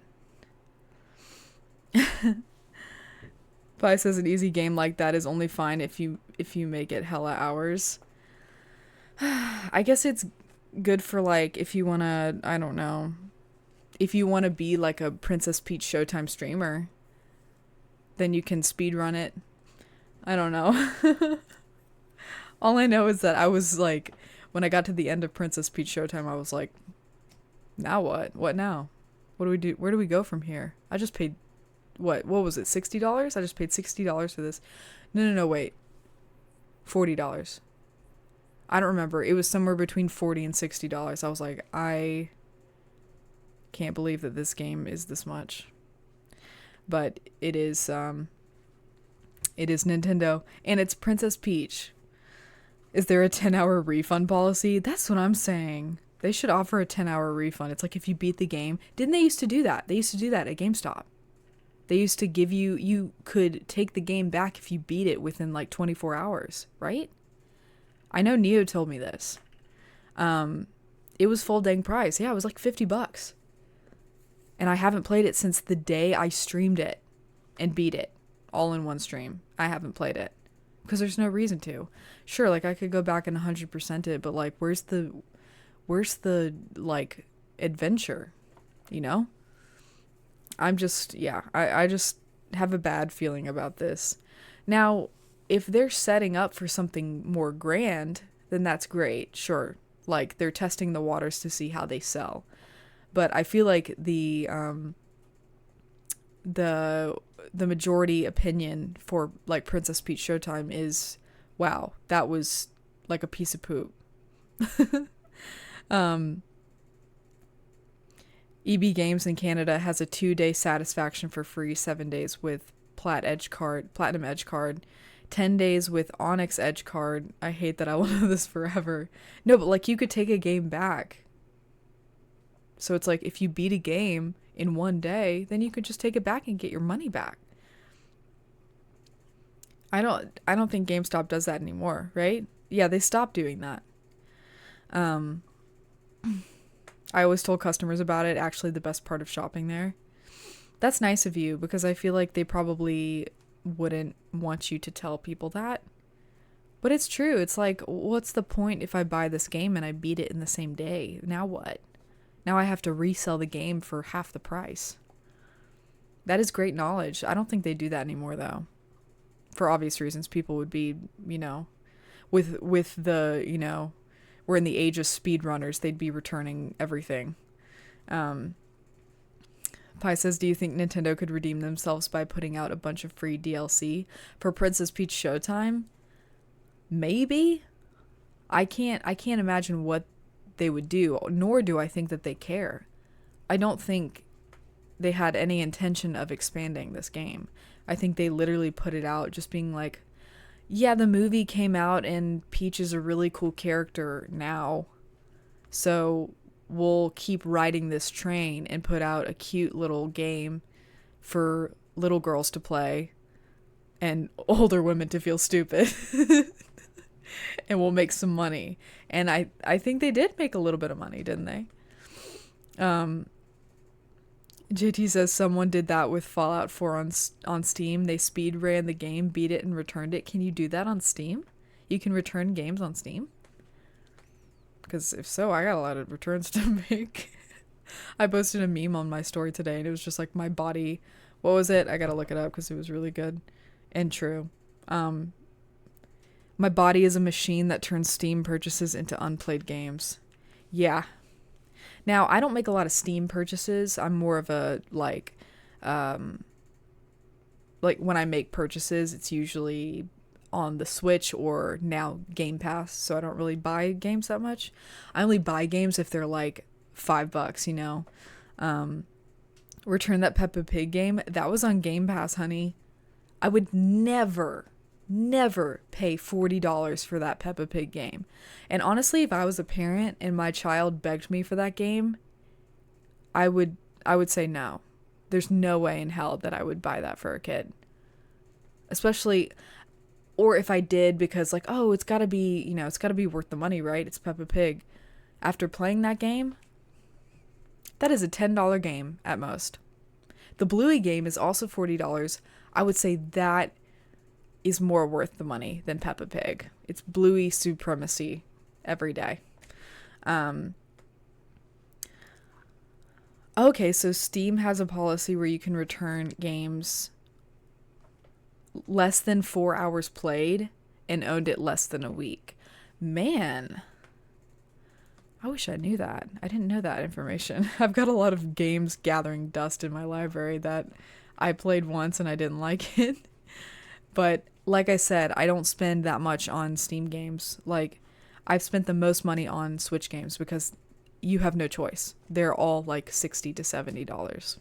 [SPEAKER 1] Pi says an easy game like that is only fine if you make it hella hours. I guess it's good for, like, if you want to, I don't know, if you want to be like a Princess Peach Showtime streamer, then you can speedrun it. I don't know. All I know is that I was like, when I got to the end of Princess Peach Showtime, I was like, now what? What now? What do we do? Where do we go from here? I just paid, what was it, $60? I just paid $60 for this. No, wait. $40. I don't remember. It was somewhere between $40 and $60. I was like, I can't believe that this game is this much. But it is Nintendo, and it's Princess Peach. Is there a 10-hour refund policy? That's what I'm saying. They should offer a 10-hour refund. It's like if you beat the game. Didn't they used to do that? They used to do that at GameStop. They used to give you could take the game back if you beat it within like 24 hours, right? I know Neo told me this. It was full dang price. Yeah, it was like $50. And I haven't played it since the day I streamed it and beat it all in one stream. I haven't played it because there's no reason to. Sure, like I could go back and 100% it, but like where's the like adventure, you know? I just have a bad feeling about this. Now, if they're setting up for something more grand, then that's great. Sure. Like they're testing the waters to see how they sell. But I feel like the majority opinion for like Princess Peach Showtime is, wow, that was like a piece of poop. EB Games in Canada has a 2-day satisfaction for free, 7 days with Platinum Edge card, 10 days with Onyx Edge card. I hate that I will know this forever. No, but like you could take a game back. So it's like if you beat a game in 1 day, then you could just take it back and get your money back. I don't think GameStop does that anymore, right? Yeah, they stopped doing that. I always told customers about it, actually the best part of shopping there. That's nice of you, because I feel like they probably wouldn't want you to tell people that. But it's true. It's like, what's the point if I buy this game and I beat it in the same day? Now what? Now I have to resell the game for half the price. That is great knowledge. I don't think they do that anymore, though. For obvious reasons, people would be, you know, with the, you know, we're in the age of speedrunners, they'd be returning everything. Pi says, do you think Nintendo could redeem themselves by putting out a bunch of free DLC for Princess Peach Showtime? Maybe. I can't imagine what they would do, nor do I think that they care. I don't think they had any intention of expanding this game. I think they literally put it out just being like, yeah, the movie came out and Peach is a really cool character now. So we'll keep riding this train and put out a cute little game for little girls to play and older women to feel stupid. And we'll make some money. And I think they did make a little bit of money, didn't they? JT says someone did that with Fallout 4 on Steam. They speed ran the game, beat it, and returned it. Can you do that on Steam? You can return games on Steam? Because if so, I got a lot of returns to make. I posted a meme on my story today, and it was just like my body. What was it? I gotta look it up because it was really good and true. My body is a machine that turns Steam purchases into unplayed games. Yeah. Now, I don't make a lot of Steam purchases. I'm more of a, like when I make purchases, it's usually on the Switch or now Game Pass, so I don't really buy games that much. I only buy games if they're like $5, you know. Return That Peppa Pig game, that was on Game Pass, honey. I would never pay $40 for that Peppa Pig game. And honestly, if I was a parent and my child begged me for that game, I would say no. There's no way in hell that I would buy that for a kid. Especially, or if I did because like, oh, it's gotta be, you know, it's gotta be worth the money, right? It's Peppa Pig. After playing that game, that is a $10 game at most. The Bluey game is also $40. I would say that is more worth the money than Peppa Pig. It's Bluey supremacy every day. Okay, so Steam has a policy where you can return games less than 4 hours played and owned it less than a week. Man, I wish I knew that. I didn't know that information. I've got a lot of games gathering dust in my library that I played once and I didn't like it. But like I said, I don't spend that much on Steam games. Like, I've spent the most money on Switch games because you have no choice. They're all like $60 to $70.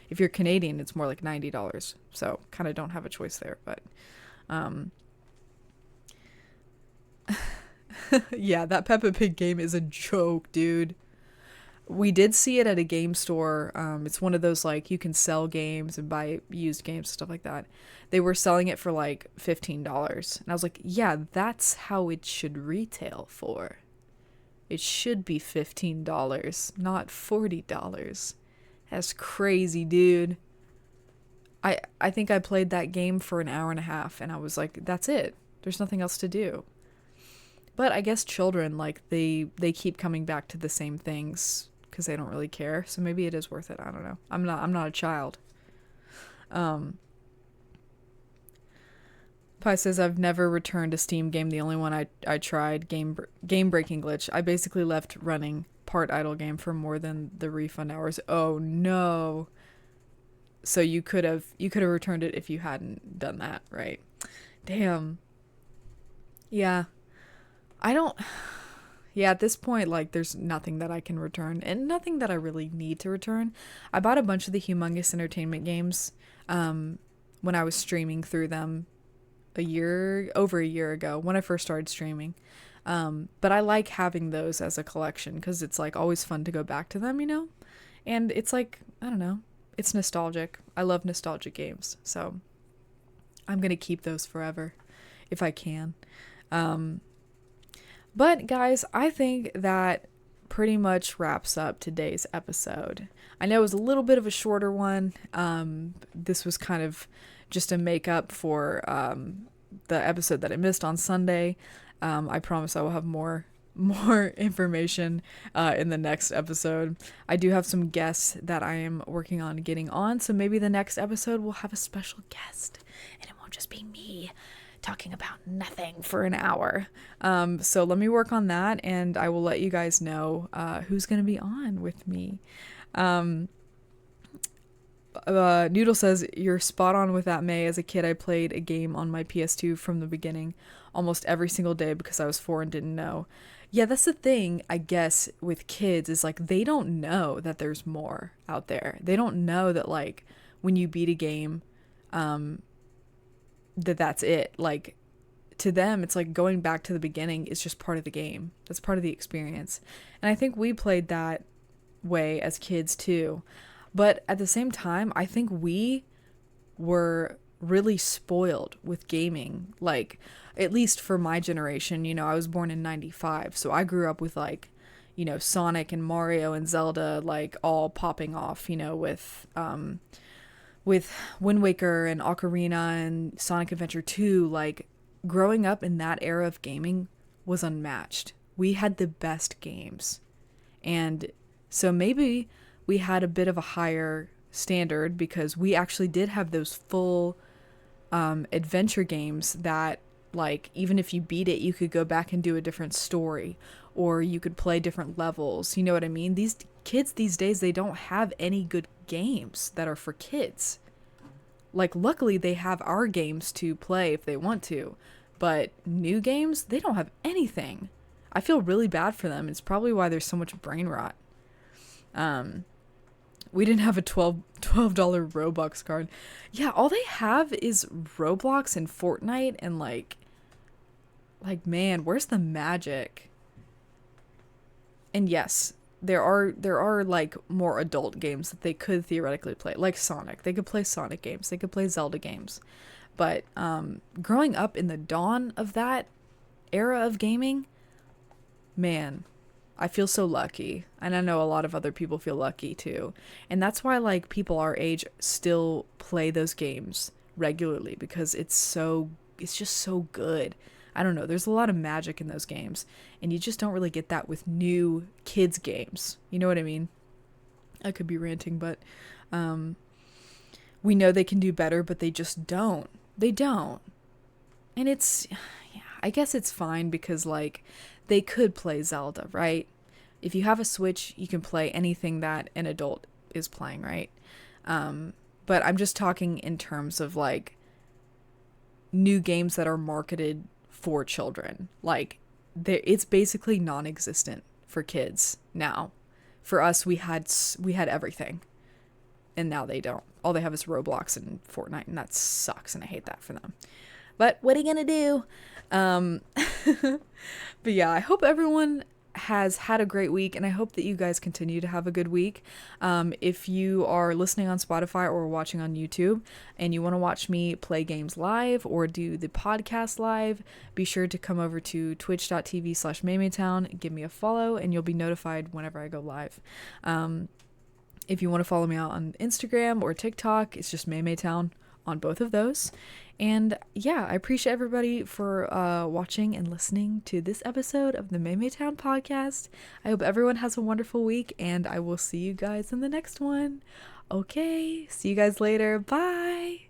[SPEAKER 1] If you're Canadian, it's more like $90. So kind of don't have a choice there. But yeah, that Peppa Pig game is a joke, dude. We did see it at a game store. It's one of those like you can sell games and buy used games and stuff like that. They were selling it for like $15. And I was like, yeah, that's how it should retail for. It should be $15, not $40. That's crazy, dude. I think I played that game for an hour and a half and I was like, that's it. There's nothing else to do. But I guess children, like, they keep coming back to the same things because they don't really care. So maybe it is worth it. I don't know. I'm not a child. Pi says, I've never returned a Steam game. The only one I tried, game breaking glitch. I basically left running part idle game for more than the refund hours. Oh no. So you could have returned it if you hadn't done that, right? Damn. Yeah. At this point, like, there's nothing that I can return and nothing that I really need to return. I bought a bunch of the Humongous Entertainment games when I was streaming through them over a year ago when I first started streaming. But I like having those as a collection because it's like always fun to go back to them, you know? And it's like, I don't know, it's nostalgic. I love nostalgic games. So I'm going to keep those forever if I can. But guys, I think that pretty much wraps up today's episode. I know it was a little bit of a shorter one. This was kind of just a makeup for the episode that I missed on Sunday. I promise I will have more information in the next episode. I do have some guests that I am working on getting on, so maybe the next episode will have a special guest and it won't just be me talking about nothing for an hour. So let me work on that, and I will let you guys know who's going to be on with me. Noodle says, you're spot on with that, May. As a kid, I played a game on my PS2 from the beginning almost every single day because I was 4 and didn't know. Yeah, that's the thing, I guess, with kids is like they don't know that there's more out there. They don't know that like when you beat a game, that's it. Like to them, it's like going back to the beginning is just part of the game. That's part of the experience. And I think we played that way as kids too. But at the same time, I think we were really spoiled with gaming. Like, at least for my generation, you know, I was born in 95. So I grew up with like, you know, Sonic and Mario and Zelda, like all popping off, you know, with Wind Waker and Ocarina and Sonic Adventure 2. Like, growing up in that era of gaming was unmatched. We had the best games. And so maybe we had a bit of a higher standard because we actually did have those full adventure games that, like, even if you beat it, you could go back and do a different story, or you could play different levels. You know what I mean? These kids these days, they don't have any good games that are for kids. Like, luckily they have our games to play if they want to, but new games, they don't have anything. I feel really bad for them. It's probably why there's so much brain rot. We didn't have a $12 Robux card. Yeah, all they have is Roblox and Fortnite, and like man, where's the magic? And yes, there are like more adult games that they could theoretically play, like Sonic. They could play Sonic games. They could play Zelda games. But growing up in the dawn of that era of gaming, man, I feel so lucky. And I know a lot of other people feel lucky too. And that's why like people our age still play those games regularly, because it's just so good. I don't know, there's a lot of magic in those games, and you just don't really get that with new kids games. You know what I mean? I could be ranting, but we know they can do better, but they just don't. They don't. And it's, yeah, I guess it's fine because like they could play Zelda, right? If you have a Switch, you can play anything that an adult is playing, right? But I'm just talking in terms of like new games that are marketed for children. Like, it's basically non-existent for kids now. For us, we had everything, and now they don't. All they have is Roblox and Fortnite, and that sucks, and I hate that for them. But what are you gonna do? But yeah, I hope everyone has had a great week, and I hope that you guys continue to have a good week. If you are listening on Spotify or watching on YouTube and you want to watch me play games live or do the podcast live, be sure to come over to twitch.tv/MaeMaeTown, give me a follow, and you'll be notified whenever I go live. If you want to follow me out on Instagram or TikTok, it's just MaeMaeTown on both of those. And yeah, I appreciate everybody for watching and listening to this episode of the MaeMaeTown podcast. I hope everyone has a wonderful week, and I will see you guys in the next one. Okay, see you guys later. Bye.